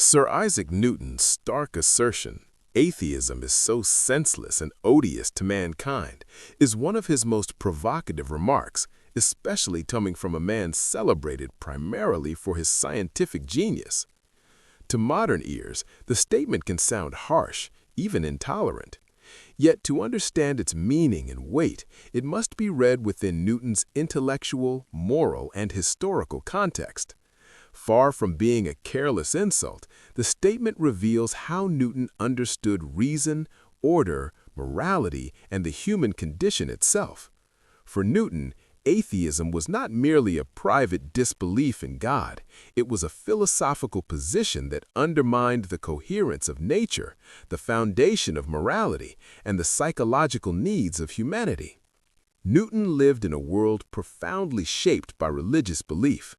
Sir Isaac Newton's stark assertion, "Atheism is so senseless and odious to mankind," is one of his most provocative remarks, especially coming from a man celebrated primarily for his scientific genius. To modern ears, the statement can sound harsh, even intolerant. Yet to understand its meaning and weight, it must be read within Newton's intellectual, moral, and historical context. Far from being a careless insult, the statement reveals how Newton understood reason, order, morality, and the human condition itself. For Newton, atheism was not merely a private disbelief in God. It was a philosophical position that undermined the coherence of nature, the foundation of morality, and the psychological needs of humanity. Newton lived in a world profoundly shaped by religious belief.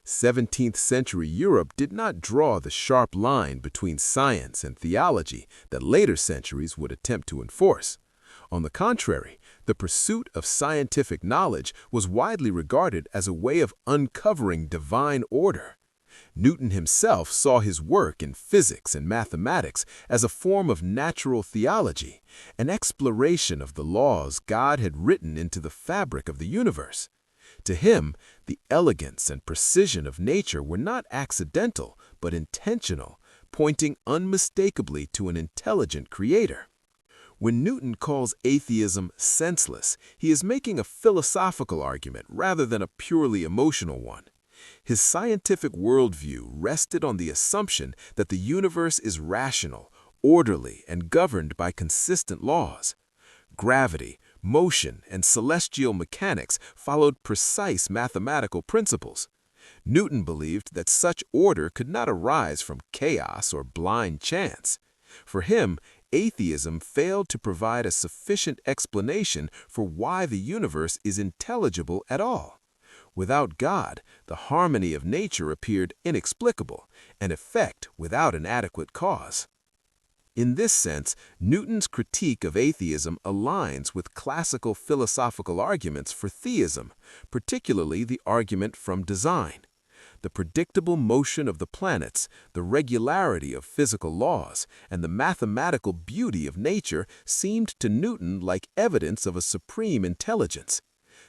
17th-century Europe did not draw the sharp line between science and theology that later centuries would attempt to enforce. On the contrary, the pursuit of scientific knowledge was widely regarded as a way of uncovering divine order. Newton himself saw his work in physics and mathematics as a form of natural theology, an exploration of the laws God had written into the fabric of the universe. To him, the elegance and precision of nature were not accidental, but intentional, pointing unmistakably to an intelligent creator. When Newton calls atheism senseless, he is making a philosophical argument rather than a purely emotional one. His scientific worldview rested on the assumption that the universe is rational, orderly, and governed by consistent laws. Gravity, motion, and celestial mechanics followed precise mathematical principles. Newton believed that such order could not arise from chaos or blind chance. For him, atheism failed to provide a sufficient explanation for why the universe is intelligible at all. Without God, the harmony of nature appeared inexplicable, an effect without an adequate cause. In this sense, Newton's critique of atheism aligns with classical philosophical arguments for theism, particularly the argument from design. The predictable motion of the planets, the regularity of physical laws, and the mathematical beauty of nature seemed to Newton like evidence of a supreme intelligence.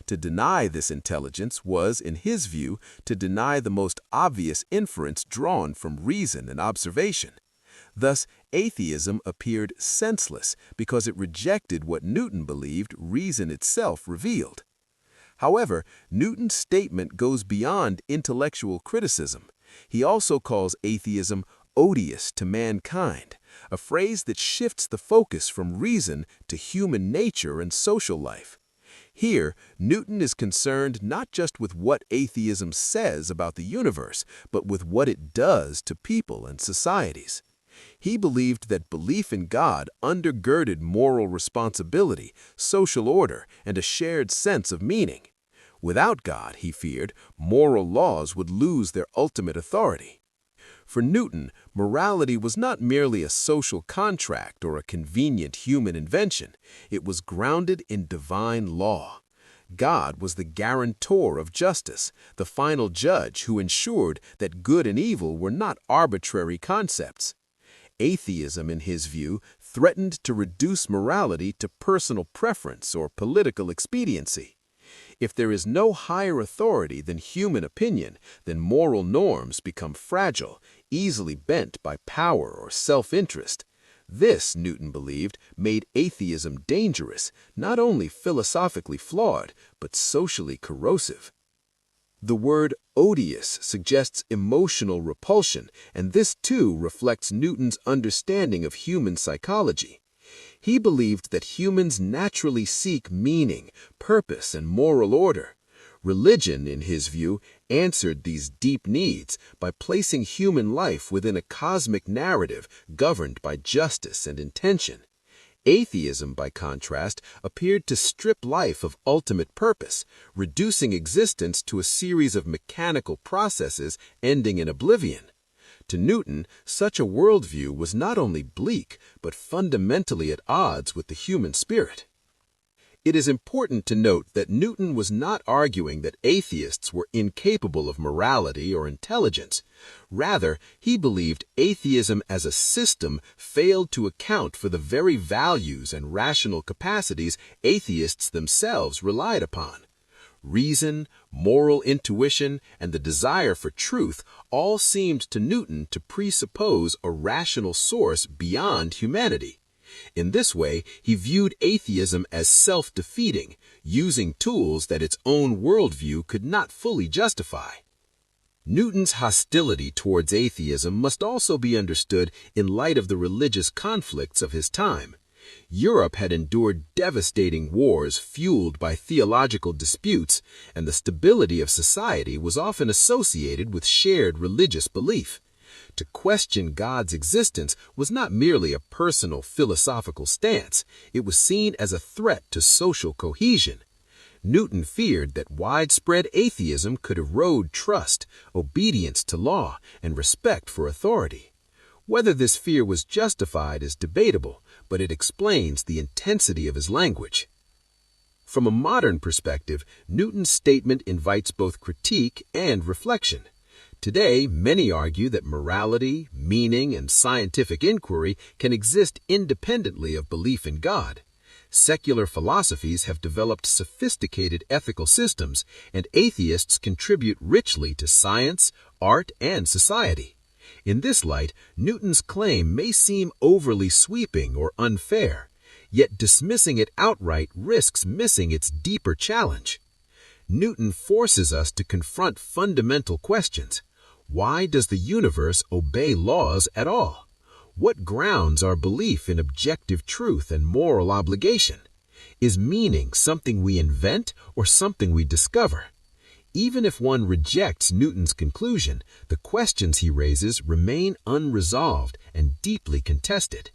To deny this intelligence was, in his view, to deny the most obvious inference drawn from reason and observation. Thus, atheism appeared senseless because it rejected what Newton believed reason itself revealed. However, Newton's statement goes beyond intellectual criticism. He also calls atheism odious to mankind, a phrase that shifts the focus from reason to human nature and social life. Here, Newton is concerned not just with what atheism says about the universe, but with what it does to people and societies. He believed that belief in God undergirded moral responsibility, social order, and a shared sense of meaning. Without God, he feared, moral laws would lose their ultimate authority. For Newton, morality was not merely a social contract or a convenient human invention. It was grounded in divine law. God was the guarantor of justice, the final judge who ensured that good and evil were not arbitrary concepts. Atheism, in his view, threatened to reduce morality to personal preference or political expediency. If there is no higher authority than human opinion, then moral norms become fragile, easily bent by power or self-interest. This, Newton believed, made atheism dangerous, not only philosophically flawed, but socially corrosive. The word odious suggests emotional repulsion, and this too reflects Newton's understanding of human psychology. He believed that humans naturally seek meaning, purpose, and moral order. Religion, in his view, answered these deep needs by placing human life within a cosmic narrative governed by justice and intention. Atheism, by contrast, appeared to strip life of ultimate purpose, reducing existence to a series of mechanical processes ending in oblivion. To Newton, such a worldview was not only bleak, but fundamentally at odds with the human spirit. It is important to note that Newton was not arguing that atheists were incapable of morality or intelligence. Rather, he believed atheism as a system failed to account for the very values and rational capacities atheists themselves relied upon. Reason, moral intuition, and the desire for truth all seemed to Newton to presuppose a rational source beyond humanity. In this way, he viewed atheism as self-defeating, using tools that its own worldview could not fully justify. Newton's hostility towards atheism must also be understood in light of the religious conflicts of his time. Europe had endured devastating wars fueled by theological disputes, and the stability of society was often associated with shared religious belief. To question God's existence was not merely a personal philosophical stance, it was seen as a threat to social cohesion. Newton feared that widespread atheism could erode trust, obedience to law, and respect for authority. Whether this fear was justified is debatable, but it explains the intensity of his language. From a modern perspective, Newton's statement invites both critique and reflection. Today, many argue that morality, meaning, and scientific inquiry can exist independently of belief in God. Secular philosophies have developed sophisticated ethical systems, and atheists contribute richly to science, art, and society. In this light, Newton's claim may seem overly sweeping or unfair, yet dismissing it outright risks missing its deeper challenge. Newton forces us to confront fundamental questions. Why does the universe obey laws at all? What grounds our belief in objective truth and moral obligation? Is meaning something we invent or something we discover? Even if one rejects Newton's conclusion, the questions he raises remain unresolved and deeply contested.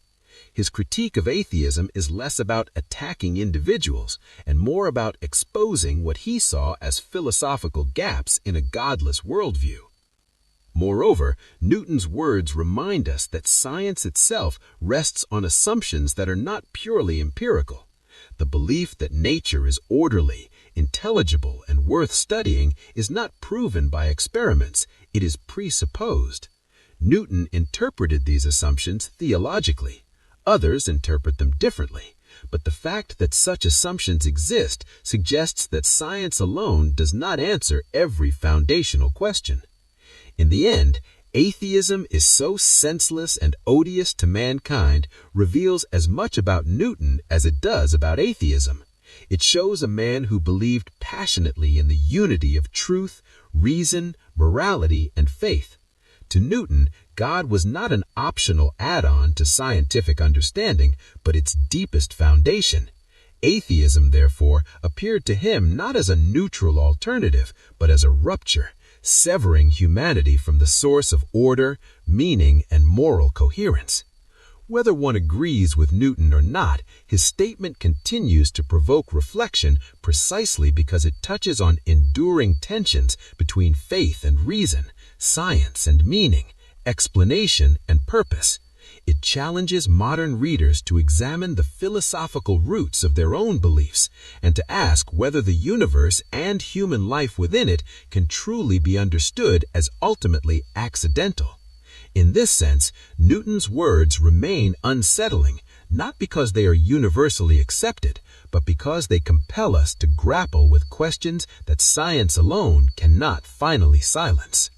His critique of atheism is less about attacking individuals and more about exposing what he saw as philosophical gaps in a godless worldview. Moreover, Newton's words remind us that science itself rests on assumptions that are not purely empirical. The belief that nature is orderly, intelligible, and worth studying is not proven by experiments, it is presupposed. Newton interpreted these assumptions theologically. Others interpret them differently, but the fact that such assumptions exist suggests that science alone does not answer every foundational question. In the end, atheism is so senseless and odious to mankind reveals as much about Newton as it does about atheism. It shows a man who believed passionately in the unity of truth, reason, morality, and faith. To Newton, God was not an optional add-on to scientific understanding, but its deepest foundation. Atheism, therefore, appeared to him not as a neutral alternative, but as a rupture, severing humanity from the source of order, meaning, and moral coherence. Whether one agrees with Newton or not, his statement continues to provoke reflection precisely because it touches on enduring tensions between faith and reason, science and meaning, explanation and purpose. It challenges modern readers to examine the philosophical roots of their own beliefs and to ask whether the universe and human life within it can truly be understood as ultimately accidental. In this sense, Newton's words remain unsettling, not because they are universally accepted, but because they compel us to grapple with questions that science alone cannot finally silence.